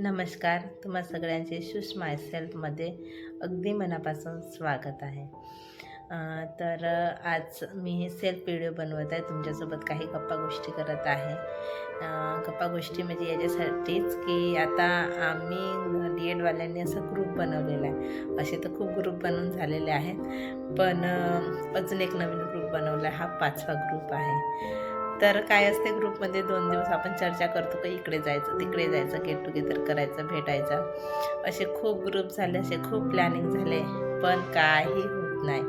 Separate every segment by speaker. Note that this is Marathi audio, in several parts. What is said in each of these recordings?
Speaker 1: नमस्कार. तुम्हा सगळ्यांचे शूश माय सेल्फमध्ये अगदी मनापासून स्वागत आहे. आज मी सेल्फ व्हिडिओ बनवत आहे. तुमच्यासोबत काही गप्पा गोष्टी करत आहे. गप्पा गोष्टी म्हणजे याच्यासाठीच की आता आम्ही डी-एडवाल्यांनी असा ग्रुप बनवलेला आहे. असे तर खूप ग्रुप बनवून झालेले आहेत, पण अजून एक नवीन ग्रुप बनवला आहे. हा 5वा ग्रुप आहे. तर काय असते, ग्रुपमध्ये 2 दिवस आपण चर्चा करतो की इकडे जायचं, तिकडे जायचं, गेट टुगेदर करायचं, भेटायचं. असे खूप ग्रुप झाले, असे खूप प्लॅनिंग झाले, पण काही होत नाही.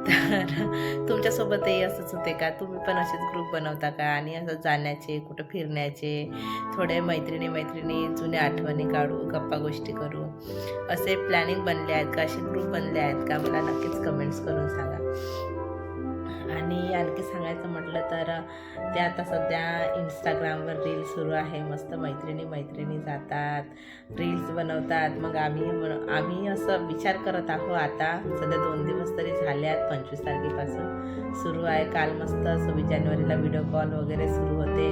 Speaker 1: तर तुमच्यासोबतही असंच होते का? तुम्ही पण असेच ग्रुप बनवता का? आणि असं जाण्याचे, कुठं फिरण्याचे, थोडे मैत्रिणी जुन्या आठवणी काढू, गप्पा गोष्टी करू, असे प्लॅनिंग बनले आहेत का? असे ग्रुप बनले आहेत का? मला नक्कीच कमेंट्स करून सांगा. आणि आणखी सांगायचं म्हटलं तर ते आता सध्या इंस्टाग्रामवर रील सुरू आहे. मस्त मैत्रिणी जातात, रील्स बनवतात. मग आम्ही असं विचार करत आहोत, आता सध्या 2 दिवस तरी झाले आहेत, 25 तारखेपासून सुरू आहे. काल मस्त 26 जानेवारीला व्हिडिओ कॉल वगैरे सुरू होते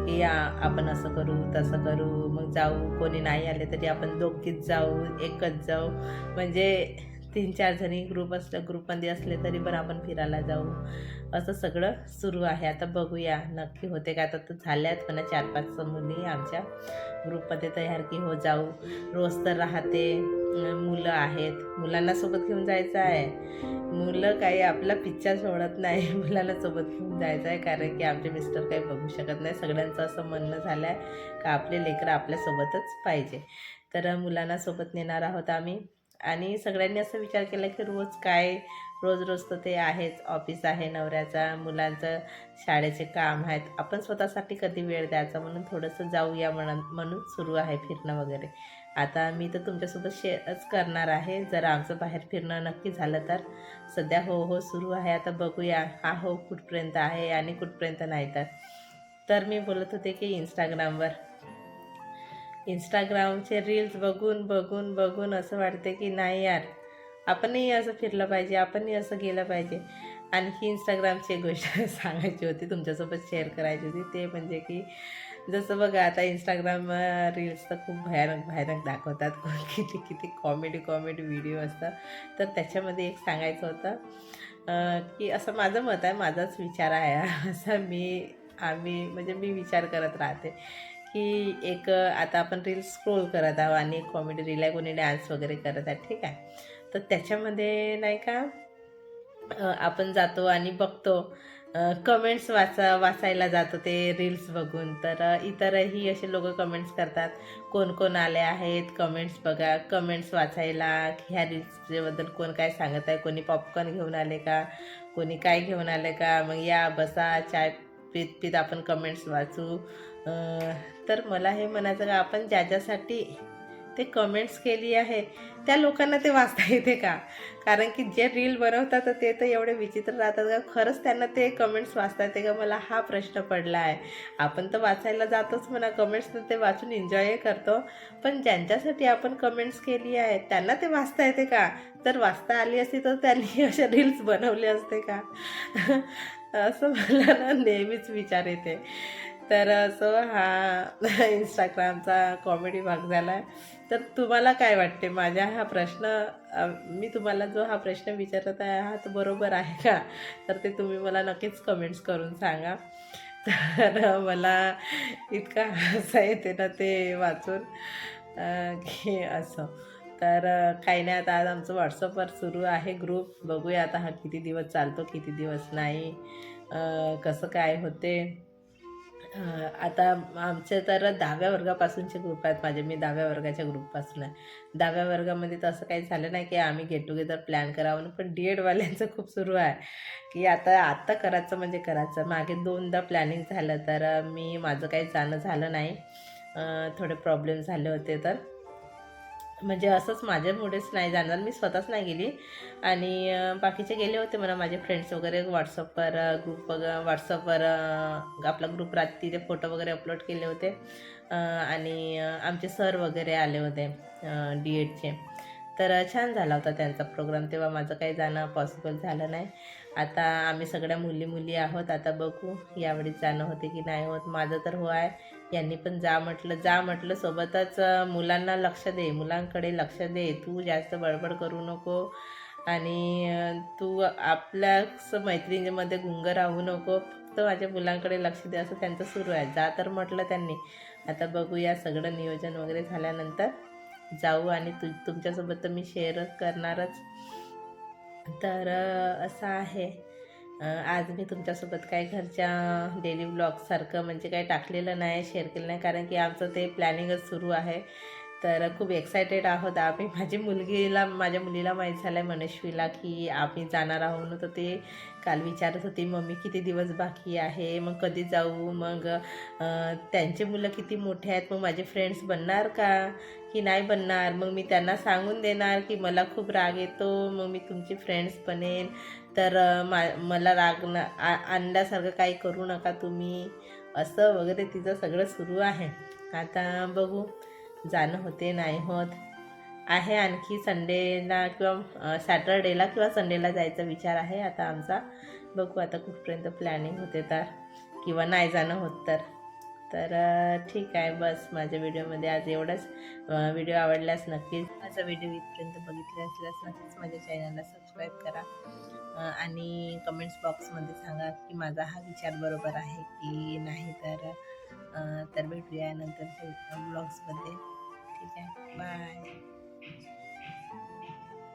Speaker 1: की आपण असं करू, तसं करू, मग जाऊ, कोणी नाही आले तरी आपण दोघीच जाऊ, एकच जाऊ, म्हणजे 3-4 जणी ग्रुपमध्ये असले तरी पण आपण फिरायला जाऊ, असं सगळं सुरू आहे. आता बघूया नक्की होते का. आता तर झाल्यात म्हणा 4-5 मुली आमच्या ग्रुपमध्ये तयार की हो जाऊ. रोज तर राहते, मुलं आहेत, मुलांना सोबत घेऊन जायचं आहे. मुलं काही आपला पिच्चा सोडत नाही. मुलांना सोबत घेऊन जायचं आहे, कारण की आमचे मिस्टर काही बघू शकत नाही. सगळ्यांचं असं म्हणणं झालं आहे का आपले लेकरं आपल्यासोबतच पाहिजे. तर मुलांना सोबत नेणार आहोत आम्ही. आणि सगळ्यांनी असं विचार केला की रोज तर ते आहेच, ऑफिस आहे नवऱ्याचा, मुलांचं शाळेचे काम आहेत, आपण स्वतःसाठी कधी वेळ द्यायचा, म्हणून थोडंसं जाऊया म्हणून सुरू आहे फिरणं वगैरे. आता मी तर तुमच्यासोबत शेअरच करणार आहे, जर आमचं बाहेर फिरणं नक्की झालं तर. सध्या हो सुरू आहे. आता बघूया हा हो कुठपर्यंत आहे आणि कुठपर्यंत नाही. तर मी बोलत होते की इंस्टाग्रामचे रील्स बघून असं वाटते की नाही यार, आपणही असं फिरलं पाहिजे, आपणही असं गेलं पाहिजे. आणखी इंस्टाग्रामची एक गोष्ट सांगायची होती, तुमच्यासोबत शेअर करायची होती. ते म्हणजे की जसं बघा, आता इंस्टाग्राम रील्स तर खूप भयानक दाखवतात. किती कॉमेडी व्हिडिओ असतात. तर त्याच्यामध्ये एक सांगायचं होतं की असं माझं मत आहे, माझाच विचार आहे हा. असं मी विचार करत राहते की आता आपण रील्स स्क्रोल करत आहोत आणि एक कॉमेडी रील आहे, कोणी डान्स वगैरे करत आहे, ठीक आहे. तर त्याच्यामध्ये नाही का, आपण जातो आणि बघतो, कमेंट्स वाचायला जातो ते रील्स बघून. तर इतरही असे लोक कमेंट्स करतात, कोण आले आहेत, कमेंट्स बघा, कमेंट्स वाचायला, ह्या रील्सबद्दल कोण काय सांगत आहे, कोणी पॉपकॉर्न घेऊन आले का, कोणी काय घेऊन आले का, मग या बसा चाय पीत आपण कमेंट्स वाचू. तर मला हे म्हणायचं का, आपण ज्याच्यासाठी ते कमेंट्स केली आहे त्या लोकांना ते वाचता येते का? कारण की जे रील बनवतात ते तर एवढे विचित्र राहतात का, खरंच त्यांना ते कमेंट्स वाचता येते का, मला हा प्रश्न पडला आहे. आपण तर वाचायला जातोच म्हणा, कमेंट्स ते वाचून एन्जॉय करतो, पण ज्यांच्यासाठी आपण कमेंट्स केली आहे त्यांना ते वाचता येते का? जर वाचता आली असती तर त्यांनी अशा रील्स बनवले असते का? असं मला ना नेहमीच विचार येते. तर असं हा इंस्टाग्रामचा कॉमेडी भाग झाला आहे. तर तुम्हाला काय वाटते, माझ्या हा प्रश्न, मी तुम्हाला जो हा प्रश्न विचारत आहे हा तो बरोबर आहे का? तर ते तुम्ही मला नक्कीच कमेंट्स करून सांगा. तर मला इतका हसा येते ना ते वाचून, की असं. तर काही नाही, आता आज आमचं व्हॉट्सअपवर सुरू आहे ग्रुप. बघूया आता हा किती दिवस चालतो, किती दिवस नाही, कसं काय होते. आता आमचे तर 10व्या वर्गापासूनचे ग्रुप आहेत माझे. मी 10व्या वर्गाच्या ग्रुपपासून आहे. 10व्या वर्गामध्ये तर असं काही झालं नाही की आम्ही गेट टुगेदर प्लॅन करावं, पण डी-एडवाल्यांचं खूप सुरू आहे की आता करायचं म्हणजे करायचं. मागे 2दा प्लॅनिंग झालं, तर माझं काही जाणं झालं नाही. थोडे प्रॉब्लेम झाले होते, तर म्हणजे असंच माझ्यामुळेच नाही जाणार, मी स्वतःच नाही गेली. आणि बाकीचे गेले होते म्हणा, माझे फ्रेंड्स वगैरे व्हॉट्सअपवर आपला ग्रुप राहते, तिथे फोटो वगैरे अपलोड केले होते. आणि आमचे सर वगैरे आले होते डी-एडचे. तर छान झाला होता त्यांचा प्रोग्राम. तेव्हा माझं काही जाणं पॉसिबल झालं नाही. आता आम्ही सगळ्या मुली आहोत. आता बघू यावेळी जाणं होते की नाही होत. माझं तर हो आहे यांनी पण जा म्हटलं सोबतच मुलांना लक्ष दे, मुलांकडे लक्ष दे, तू जास्त बडबड करू नको आणि तू आपल्याच मैत्रिणीमध्ये गुंग राहू नको, फक्त माझ्या मुलांकडे लक्ष दे असं त्यांचं सुरू आहे. जा तर म्हटलं त्यांनी. आता बघूया सगळं नियोजन वगैरे झाल्यानंतर जाऊ आणि तुमच्यासोबत तर मी शेअर करणारच. तर असं आहे. आज मी तुमच्यासोबत काय घरच्या डेली ब्लॉगसारखं म्हणजे काही टाकलेलं नाही, शेअर केलं नाही, कारण की आमचं ते प्लॅनिंगच सुरू आहे. तर खूप एक्सायटेड आहोत आम्ही. माझ्या मुलीला माहीत झालं आहे, मनस्वीला, की आम्ही जाणार आहोत. तर ते काल विचारत होती, मम्मी किती दिवस बाकी आहे, मग कधी जाऊ, मग त्यांचे मुलं किती मोठे आहेत, मग माझे फ्रेंड्स बनणार का की नाही बनणार. मग मी त्यांना सांगून देणार की मला खूप राग येतो, मग मी तुमची फ्रेंड्स बनेन, तर मला आणल्यासारखं काही करू नका तुम्ही, असं वगैरे तिचं सगळं सुरू आहे. आता बघू जाणं होते नाही होत आहे. आणखी संडेला किंवा सॅटर्डेला किंवा संडेला जायचा विचार आहे आता आमचा. बघू आता कुठपर्यंत प्लॅनिंग होते तर, किंवा नाही जाणं होत तर ठीक आहे. बस माझ्या व्हिडिओमध्ये आज एवढंच. व्हिडिओ आवडल्यास नक्कीच, माझा व्हिडिओ इथपर्यंत बघितला असल्यास नक्कीच माझ्या चॅनलला सबस्क्राईब करा आणि कमेंट्स बॉक्समध्ये सांगा की माझा हा विचार बरोबर आहे की नाही. तर भेटूया नंतरच्या ब्लॉग्समध्ये. ठीक आहे, बाय.